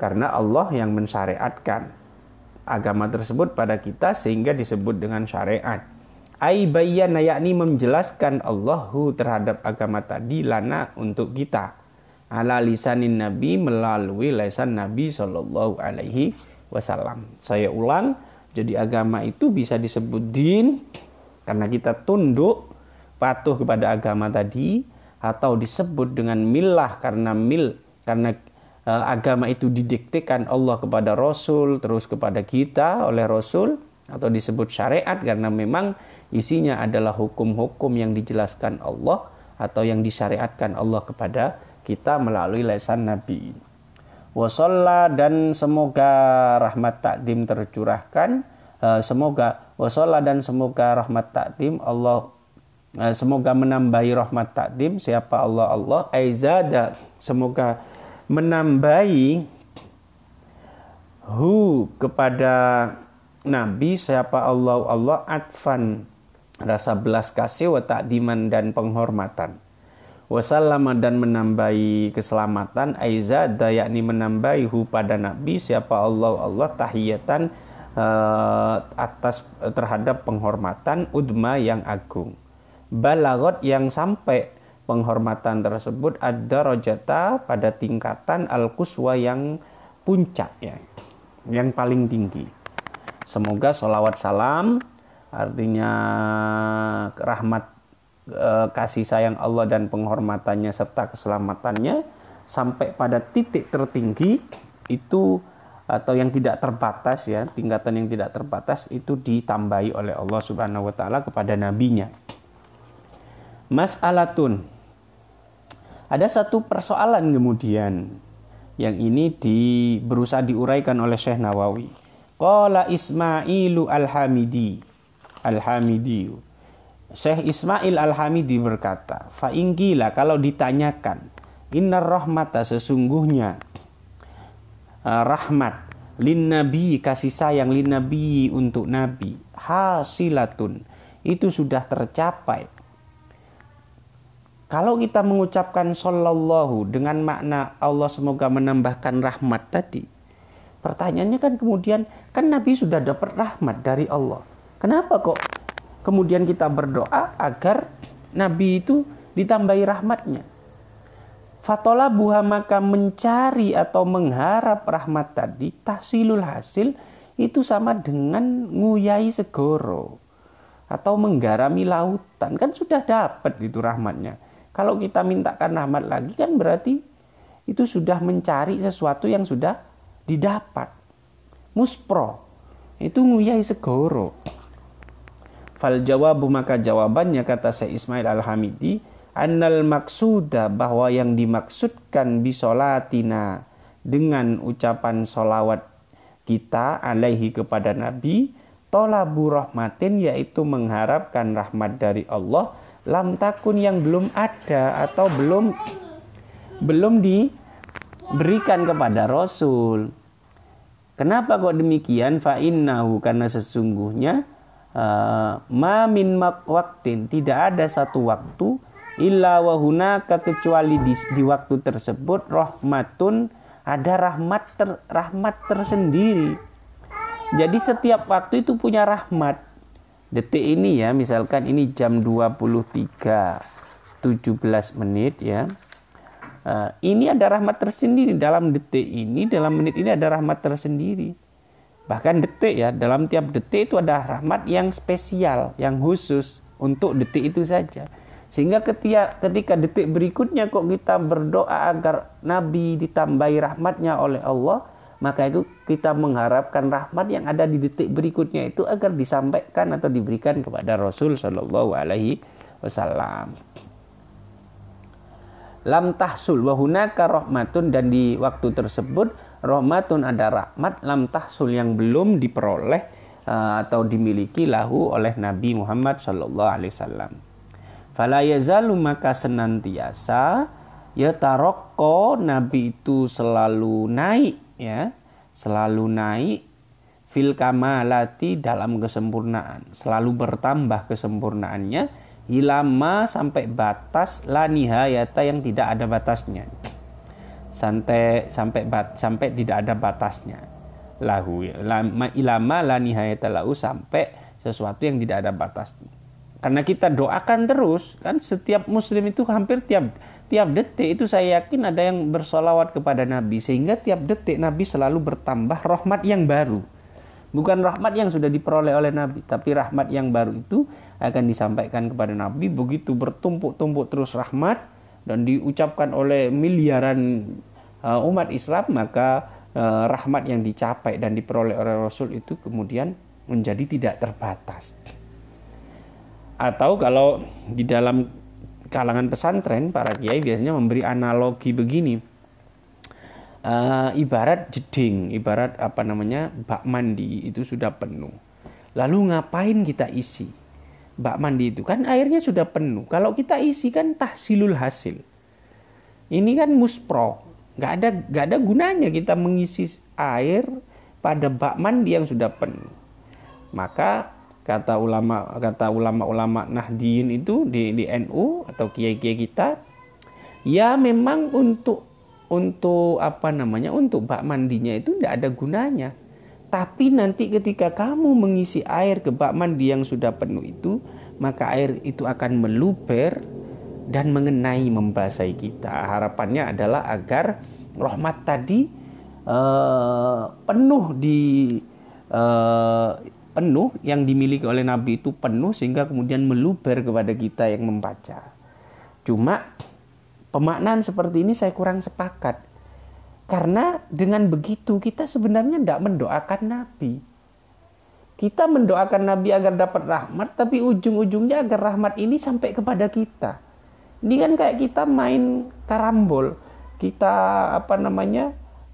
Karena Allah yang mensyariatkan agama tersebut pada kita sehingga disebut dengan syariat. Ai bayyana, yakni menjelaskan Allahu terhadap agama tadi lana untuk kita. Ala lisanin Nabi, melalui lisan Nabi sallallahu alaihi wasallam. Saya ulang, jadi agama itu bisa disebut din karena kita tunduk patuh kepada agama tadi, atau disebut dengan millah karena agama itu didiktekan Allah kepada Rasul, terus kepada kita oleh Rasul, atau disebut syariat karena memang isinya adalah hukum-hukum yang dijelaskan Allah atau yang disyariatkan Allah kepada kita melalui lisan Nabi. Wasalla, dan semoga rahmat takdim tercurahkan, semoga wasalla dan semoga rahmat takdim Allah, semoga menambahi rahmat takdim siapa Allah aizada, semoga menambahi hu kepada Nabi siapa Allah atfan, rasa belas kasih, wa ta'diman dan penghormatan, wasallama dan menambahi keselamatan, aizada yakni menambahi hu pada Nabi siapa Allah tahiyatan atas terhadap penghormatan, udma yang agung, balagot yang sampai penghormatan tersebut ada rojata pada tingkatan al-quswa yang puncak ya, yang paling tinggi. Semoga sholawat salam, artinya rahmat, kasih sayang Allah dan penghormatannya serta keselamatannya sampai pada titik tertinggi itu, atau yang tidak terbatas ya, tingkatan yang tidak terbatas itu ditambahi oleh Allah Subhanahu wa taala kepada nabinya. Mas'alatun, ada satu persoalan kemudian yang ini berusaha diuraikan oleh Syekh Nawawi. Qala Ismailu Al-Hamidi, Syekh Ismail Al-Hamidi berkata, fa ingkila, kalau ditanyakan, innar rahmata, sesungguhnya rahmat, lin nabi, kasih sayang, lin nabi untuk nabi, hasilatun, itu sudah tercapai. Kalau kita mengucapkan sallallahu dengan makna Allah semoga menambahkan rahmat tadi, pertanyaannya kan kemudian, kan Nabi sudah dapat rahmat dari Allah. Kenapa kok kemudian kita berdoa agar Nabi itu ditambahi rahmatnya? Fatolabuha, maka mencari atau mengharap rahmat tadi, tahsilul hasil, itu sama dengan nguyai segoro atau menggarami lautan. Kan sudah dapat itu rahmatnya. Kalau kita mintakan rahmat lagi kan berarti itu sudah mencari sesuatu yang sudah didapat. Muspro, itu nguyai segoro. Fal jawabu, maka jawabannya kata Syekh Ismail Al-Hamidi, annal maksuda, bahwa yang dimaksudkan bisolatina dengan ucapan solawat kita alaihi kepada Nabi, tolabu rahmatin, yaitu mengharapkan rahmat dari Allah, lam takun, yang belum ada atau belum diberikan kepada Rasul. Kenapa kok demikian? Fa innahu, karena sesungguhnya ma min waqtin, tidak ada satu waktu, illa wa hunaka, kecuali di waktu tersebut, rahmatun, ada rahmat tersendiri. Jadi setiap waktu itu punya rahmat. Detik ini ya, misalkan ini jam 23.17 menit ya. Ini ada rahmat tersendiri dalam detik ini, dalam menit ini ada rahmat tersendiri. Bahkan detik ya, dalam tiap detik itu ada rahmat yang spesial, yang khusus untuk detik itu saja. Sehingga ketika detik berikutnya kok kita berdoa agar Nabi ditambahi rahmatnya oleh Allah, maka itu kita mengharapkan rahmat yang ada di detik berikutnya itu agar disampaikan atau diberikan kepada Rasul Shallallahu Alaihi Wasallam. Lam tahsul wa hunaka rahmatun, dan di waktu tersebut rahmatun, ada rahmat, lam tahsul, yang belum diperoleh atau dimiliki lahu oleh Nabi Muhammad sallallahu alaihi wasallam. Fala yazalu, maka senantiasa ya tarokko, Nabi itu selalu naik, ya, selalu naik fil kamalati, dalam kesempurnaan, selalu bertambah kesempurnaannya, ilama, sampai batas la nihayata, yang tidak ada batasnya, sampai tidak ada batasnya, lahu ilama la nihayata lahu, sampai sesuatu yang tidak ada batasnya. Karena kita doakan terus, kan setiap muslim itu hampir tiap detik itu saya yakin ada yang bersolawat kepada Nabi, sehingga tiap detik Nabi selalu bertambah rahmat yang baru. Bukan rahmat yang sudah diperoleh oleh Nabi, tapi rahmat yang baru itu akan disampaikan kepada Nabi. Begitu bertumpuk-tumpuk terus rahmat dan diucapkan oleh miliaran umat Islam, maka rahmat yang dicapai dan diperoleh oleh Rasul itu kemudian menjadi tidak terbatas. Atau kalau di dalam kalangan pesantren, para kiai biasanya memberi analogi begini. Ibarat jeding, ibarat bak mandi itu sudah penuh. Lalu ngapain kita isi? Bak mandi itu kan airnya sudah penuh. Kalau kita isi kan tahsilul hasil. Ini kan muspro. Gak ada gunanya kita mengisi air pada bak mandi yang sudah penuh. Maka kata ulama Nahdiyin itu di NU atau kiai-kiai kita, ya memang untuk bak mandinya itu tidak ada gunanya. Tapi nanti ketika kamu mengisi air ke bak mandi yang sudah penuh itu, maka air itu akan meluber dan mengenai, membasahi kita. Harapannya adalah agar rahmat tadi penuh yang dimiliki oleh Nabi itu penuh, sehingga kemudian meluber kepada kita yang membaca. Cuma pemaknaan seperti ini saya kurang sepakat. Karena dengan begitu kita sebenarnya tidak mendoakan Nabi. Kita mendoakan Nabi agar dapat rahmat, tapi ujung-ujungnya agar rahmat ini sampai kepada kita. Ini kan kayak kita main karambol. Kita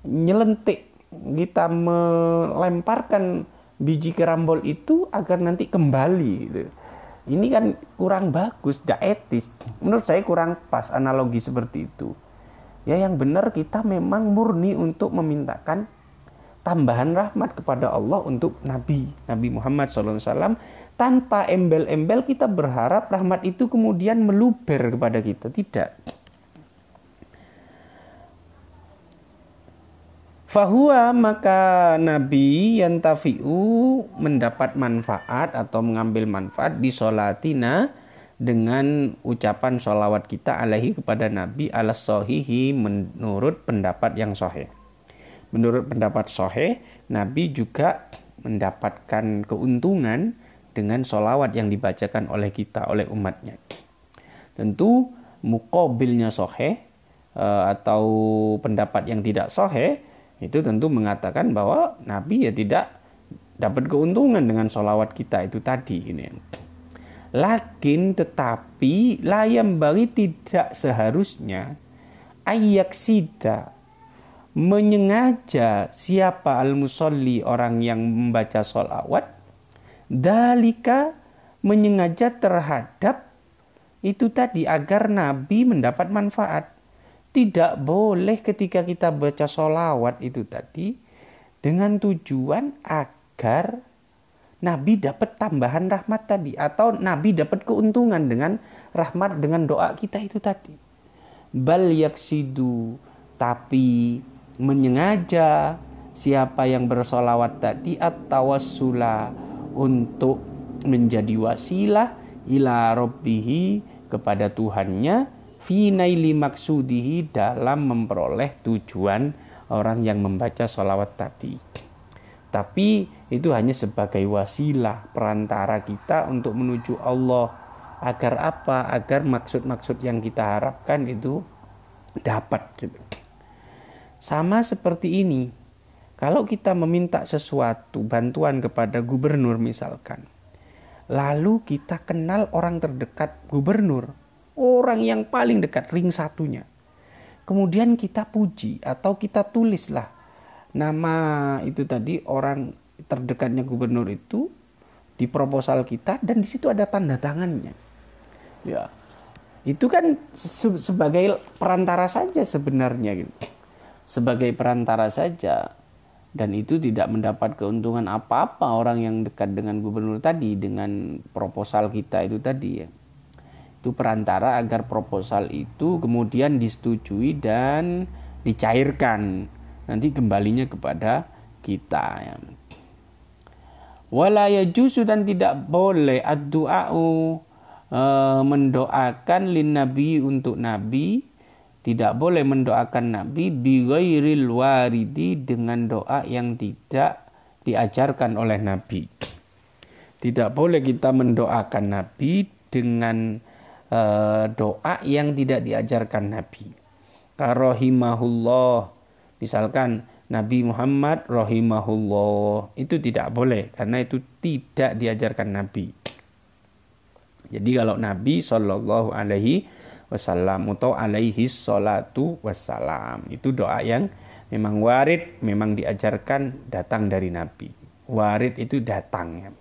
nyelentik. Kita melemparkan biji karambol itu agar nanti kembali gitu. Ini kan kurang bagus, tidak etis. Menurut saya kurang pas analogi seperti itu. Ya, yang benar kita memang murni untuk memintakan tambahan rahmat kepada Allah untuk Nabi Muhammad SAW. Tanpa embel-embel kita berharap rahmat itu kemudian meluber kepada kita. Tidak. Fahuwa, maka Nabi yantafi'u, mendapat manfaat atau mengambil manfaat di sholatina, dengan ucapan sholawat kita alaihi, kepada Nabi, alas sohihi, menurut pendapat yang sahih. Menurut pendapat sahih, Nabi juga mendapatkan keuntungan dengan sholawat yang dibacakan oleh kita, oleh umatnya. Tentu muqabilnya sahih atau pendapat yang tidak sahih itu tentu mengatakan bahwa Nabi ya tidak dapat keuntungan dengan sholawat kita itu tadi. Lakin tetapi layam bagi, tidak seharusnya ayyaksida, menyengaja siapa al-musolli, orang yang membaca sholawat, dalika, menyengaja terhadap itu tadi agar Nabi mendapat manfaat. Tidak boleh ketika kita baca sholawat itu tadi dengan tujuan agar Nabi dapat tambahan rahmat tadi, atau Nabi dapat keuntungan dengan rahmat, dengan doa kita itu tadi. Bal yaksidu, tapi menyengaja siapa yang bersolawat tadi at-tawassula, untuk menjadi wasilah ila rabbihi, kepada Tuhannya, fi naili maksudihi, dalam memperoleh tujuan orang yang membaca sholawat tadi. Tapi itu hanya sebagai wasilah, perantara kita untuk menuju Allah. Agar apa? Agar maksud-maksud yang kita harapkan itu dapat. Sama seperti ini, kalau kita meminta sesuatu, bantuan kepada gubernur misalkan, lalu kita kenal orang terdekat gubernur, orang yang paling dekat, ring satunya. Kemudian kita puji atau kita tulislah nama itu tadi orang terdekatnya gubernur itu di proposal kita, dan di situ ada tanda tangannya. Ya, itu kan sebagai perantara saja sebenarnya gitu. Sebagai perantara saja, dan itu tidak mendapat keuntungan apa-apa orang yang dekat dengan gubernur tadi dengan proposal kita itu tadi ya. Itu perantara agar proposal itu kemudian disetujui dan dicairkan, nanti kembalinya kepada kita ya. Wala yajuzu, dan tidak boleh ad-du'a'u mendoakan lin nabi, untuk nabi. Tidak boleh mendoakan nabi bi ghairil waridi, dengan doa yang tidak diajarkan oleh nabi. Tidak boleh kita mendoakan nabi dengan doa yang tidak diajarkan nabi. Karahimahullah, misalkan Nabi Muhammad rahimahullah, itu tidak boleh karena itu tidak diajarkan Nabi. Jadi kalau Nabi sallallahu alaihi wasallam atau alaihi salatu wassalam, itu doa yang memang warid, memang diajarkan, datang dari Nabi. Warid itu datang ya.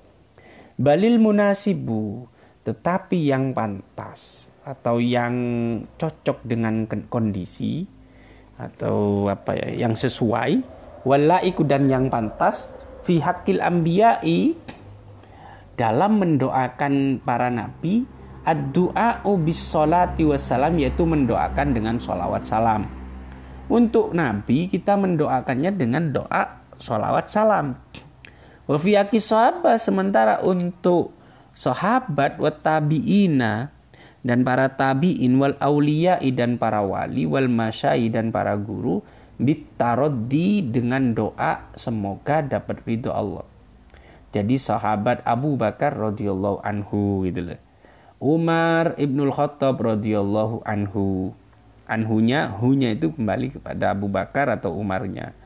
Balil munasibu, tetapi yang pantas atau yang cocok dengan kondisi atau yang sesuai, walaiku, dan yang pantas, fi haqqil anbiya'i, dalam mendoakan para nabi, ad-du'a'u bis sholati wassalam, yaitu mendoakan dengan sholawat salam. Untuk nabi kita mendoakannya dengan doa sholawat salam. Wa fi haqqi sahabat, sementara untuk sahabat wa tabi'ina, dan para tabi'in, wal auliya'i, dan para wali, wal masyai, dan para guru, bitaroddi, dengan doa semoga dapat ridho Allah. Jadi sahabat Abu Bakar radhiyallahu anhu gitu loh. Umar ibnul Khattab radhiyallahu anhu. Anhunya itu kembali kepada Abu Bakar atau Umarnya.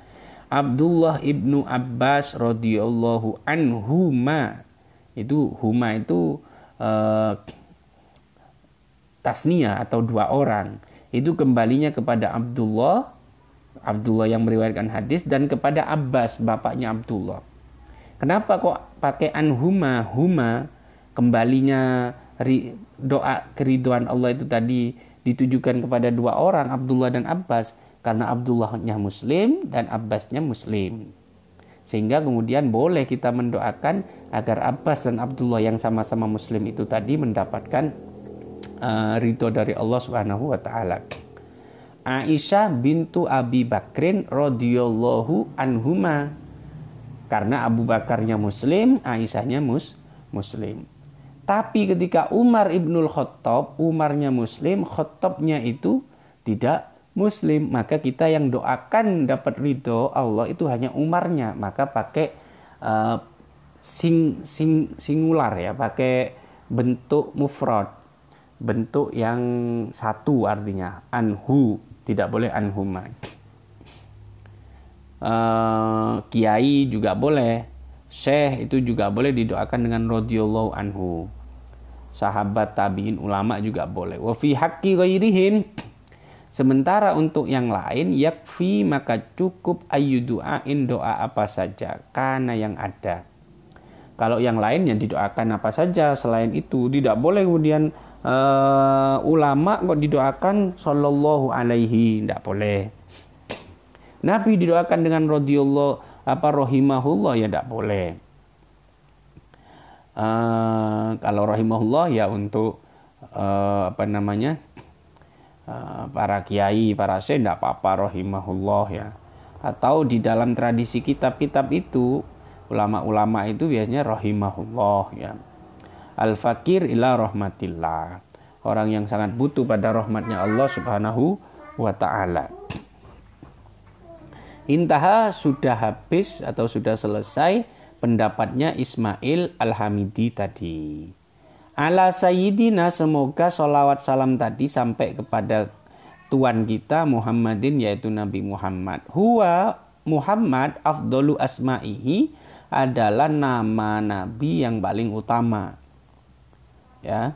Abdullah ibnu Abbas radhiyallahu anhuma. Itu huma itu tasniyah atau dua orang, itu kembalinya kepada Abdullah yang meriwayatkan hadis, dan kepada Abbas, bapaknya Abdullah. Kenapa kok pakai anhuma, huma, kembalinya doa keridhaan Allah itu tadi ditujukan kepada dua orang, Abdullah dan Abbas, karena Abdullahnya muslim dan Abbasnya muslim. Sehingga kemudian boleh kita mendoakan agar Abbas dan Abdullah yang sama-sama muslim itu tadi mendapatkan ridho dari Allah Subhanahu wa taala. Aisyah bintu Abi Bakrin radhiyallahu anhuma, karena Abu Bakarnya muslim, Aisyahnya muslim. Tapi ketika Umar ibnul Khattab, Umarnya muslim, Khattabnya itu tidak muslim, maka kita yang doakan dapat ridho Allah itu hanya Umarnya, maka pakai singular ya, pakai bentuk mufrad, bentuk yang satu, artinya anhu, tidak boleh anhuma. Kiai juga boleh, syekh itu juga boleh didoakan dengan radhiyallahu anhu. Sahabat, tabiin, ulama juga boleh. Wa fi haqqi ghairihin, sementara untuk yang lain, yakfi, maka cukup ayyudu'ain, doa apa saja, karena yang ada. Kalau yang lain yang didoakan apa saja selain itu, tidak boleh kemudian ulama kok didoakan sallallahu alaihi, tidak boleh. Nabi didoakan dengan radhiyallahu rahimahullah, ya tidak boleh. Kalau rahimahullah ya untuk para kiai, para syekh, tidak apa-apa rahimahullah ya. Atau di dalam tradisi kitab-kitab itu ulama-ulama itu biasanya rahimahullah ya. Al-fakir ila rahmatillah, orang yang sangat butuh pada rahmatnya Allah Subhanahu wa ta'ala. Intaha, sudah habis atau sudah selesai pendapatnya Ismail Al-Hamidi tadi. Ala sayyidina, semoga sholawat salam tadi sampai kepada Tuhan kita Muhammadin, yaitu Nabi Muhammad. Huwa Muhammad afdolu asma'ihi, adalah nama Nabi yang paling utama. Ya,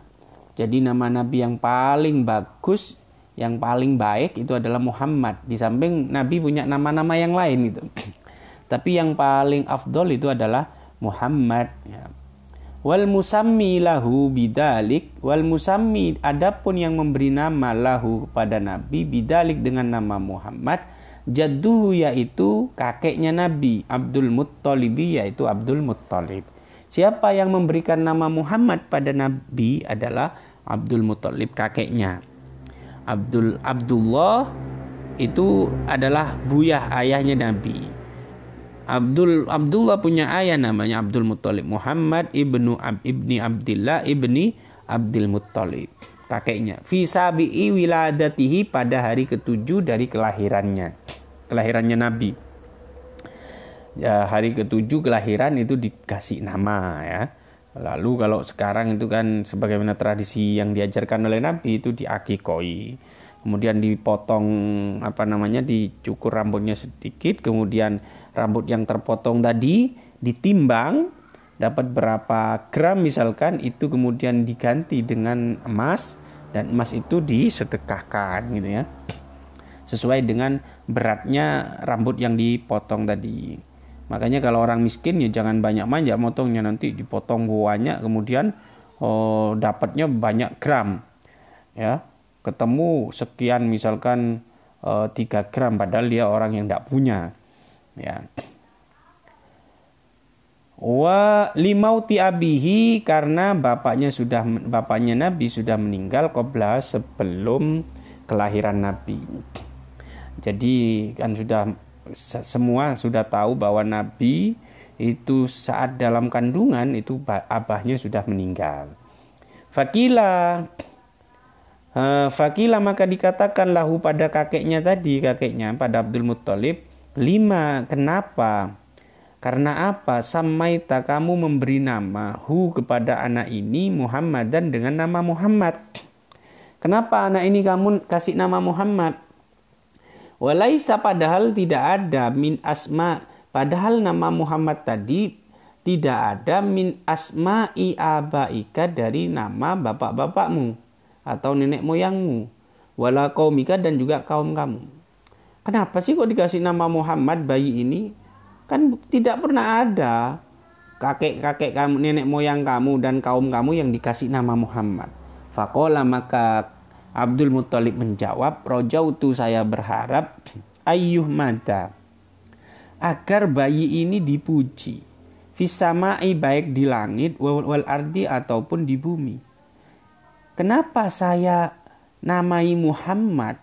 jadi nama Nabi yang paling bagus, yang paling baik itu adalah Muhammad. Di samping Nabi punya nama-nama yang lain itu. Tapi yang paling afdol itu adalah Muhammad. Ya. Wal musammi lahu bidalik, wal musammi adapun yang memberi nama lahu kepada Nabi bidalik dengan nama Muhammad, jadduhu yaitu kakeknya Nabi, Abdul Muttalib yaitu Abdul Muttalib. Siapa yang memberikan nama Muhammad pada Nabi adalah Abdul Muttalib, kakeknya. Abdullah itu adalah buyah ayahnya Nabi. Abdullah punya ayah namanya Abdul Muttalib, Muhammad ibni Abdillah ibni Abdul Muttalib, kakeknya. Fi sabi'i wiladatihi, pada hari ke-7 dari kelahirannya Nabi. Ya, hari ke-7 kelahiran itu dikasih nama ya. Lalu kalau sekarang itu kan sebagaimana tradisi yang diajarkan oleh Nabi itu diakikoi. Kemudian dipotong dicukur rambutnya sedikit, kemudian rambut yang terpotong tadi ditimbang dapat berapa gram misalkan, itu kemudian diganti dengan emas dan emas itu disedekahkan gitu ya. Sesuai dengan beratnya rambut yang dipotong tadi. Makanya kalau orang miskin ya jangan banyak-banyak motongnya, nanti dipotong banyak kemudian dapatnya banyak gram. Ya. Ketemu sekian misalkan 3 gram padahal dia orang yang tidak punya ya. Wa limauti abihi, karena bapaknya Nabi sudah meninggal qabla, sebelum kelahiran Nabi. Jadi kan semua sudah tahu bahwa Nabi itu saat dalam kandungan itu abahnya sudah meninggal. Fakila maka dikatakan lahu pada kakeknya pada Abdul Muttalib, lima, kenapa? Karena apa? Samaita, kamu memberi nama kepada anak ini Muhammadan, dengan nama Muhammad. Kenapa anak ini kamu kasih nama Muhammad? Walaisa, padahal tidak ada min asma, padahal nama Muhammad tadi tidak ada min asma'i abaika, dari nama bapak-bapakmu atau nenek moyangmu, wala qaumika, dan juga kaum kamu. Kenapa sih kok dikasih nama Muhammad bayi ini? Kan tidak pernah ada kakek-kakek kamu, nenek moyang kamu dan kaum kamu yang dikasih nama Muhammad. Faqala, maka Abdul Muttalib menjawab, rojautu, saya berharap, ayyuh mata, agar bayi ini dipuji, fisama'i, baik di langit, wal ardi, ataupun di bumi. Kenapa saya namai Muhammad?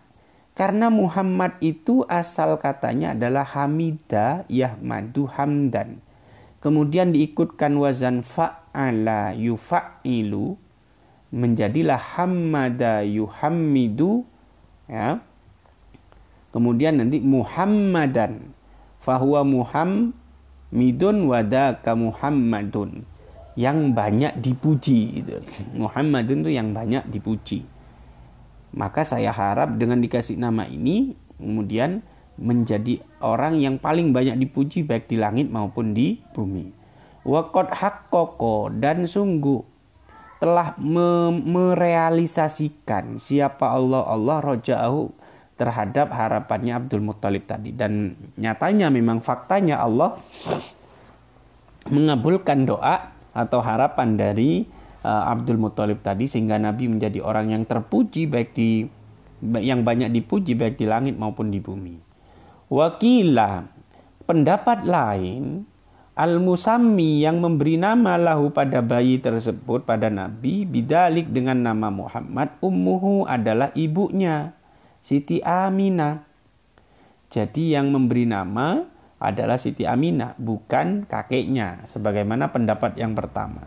Karena Muhammad itu asal katanya adalah hamida yahmadu hamdan. Kemudian diikutkan wazan fa'ala yufa'ilu, menjadilah hammada yuhammidu ya. Kemudian nanti Muhammadan, fahuwa muhammidun wadaka Muhammadun, yang banyak dipuji gitu. Muhammadun itu yang banyak dipuji. Maka saya harap dengan dikasih nama ini kemudian menjadi orang yang paling banyak dipuji baik di langit maupun di bumi. Wa qad haqqaqa, dan sungguh telah merealisasikan siapa Allah roja'ahu, terhadap harapannya Abdul Muttalib tadi. Dan nyatanya memang faktanya Allah mengabulkan doa atau harapan dari Abdul Muttalib tadi, sehingga Nabi menjadi orang yang terpuji yang banyak dipuji baik di langit maupun di bumi. Wakila, pendapat lain, al-musammi, yang memberi nama lahu pada bayi tersebut, pada Nabi, bidalik, dengan nama Muhammad, ummuhu, adalah ibunya, Siti Aminah. Jadi yang memberi nama adalah Siti Aminah, bukan kakeknya, sebagaimana pendapat yang pertama.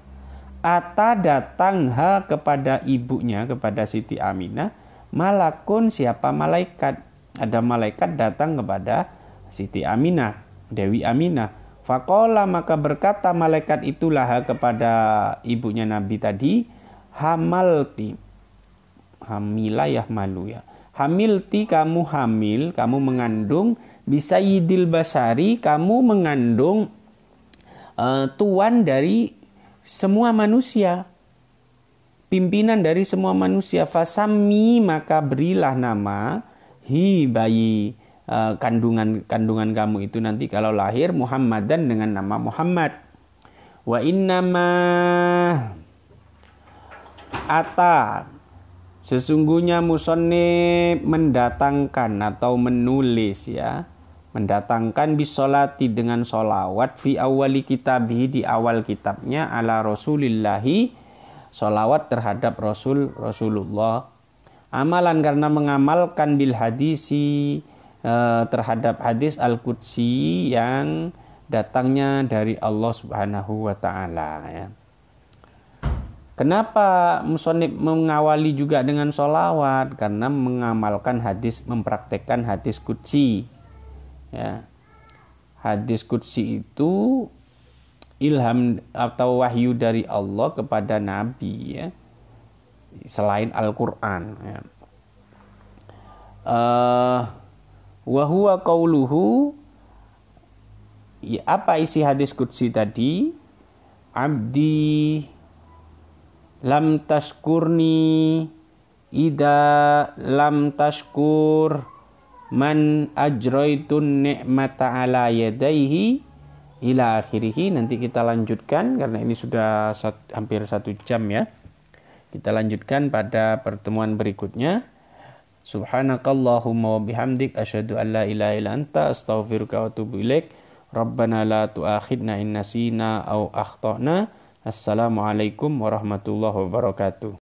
Ata, datang kepada ibunya, kepada Siti Aminah, malakun, siapa malaikat. Ada malaikat datang kepada Siti Aminah, Dewi Aminah. Faqala, maka berkata malaikat itulah kepada ibunya Nabi tadi, hamalti, hamila yahmalu ya. Hamilti, kamu hamil, kamu mengandung, bisayyidil basari, kamu mengandung tuan dari semua manusia, pimpinan dari semua manusia. Fasammi, maka berilah nama bayi kandungan kamu itu nanti kalau lahir Muhammadan dengan nama Muhammad. Wa innama ata, sesungguhnya musannif mendatangkan atau menulis ya, mendatangkan bisolati dengan solawat fi awali kitabih, di awal kitabnya, ala rasulillahi, solawat terhadap Rasulullah, amalan karena mengamalkan bil hadisi, terhadap hadis al-qudsi yang datangnya dari Allah Subhanahu wa taala ya. Kenapa musannif mengawali juga dengan solawat? Karena mengamalkan hadis, mempraktekkan hadis qudsi ya. Hadis qudsi itu ilham atau wahyu dari Allah kepada Nabi ya, selain Al-Quran ya. Wa huwa qauluhu, ya, apa isi hadis qudsi tadi? Abdi lam tashkurni ida lam tashkur man ajraitun ni'mata ala yadaihi ila akhirih. Nanti kita lanjutkan karena ini sudah hampir 1 jam ya. Kita lanjutkan pada pertemuan berikutnya. Subhanakallahumma wa bihamdik asyhadu an la ilaha illa anta astaghfiruka wa atubu ilaik. Rabbana la tu'akhidna in nasina aw akhtana. Assalamualaikum warahmatullahi wabarakatuh.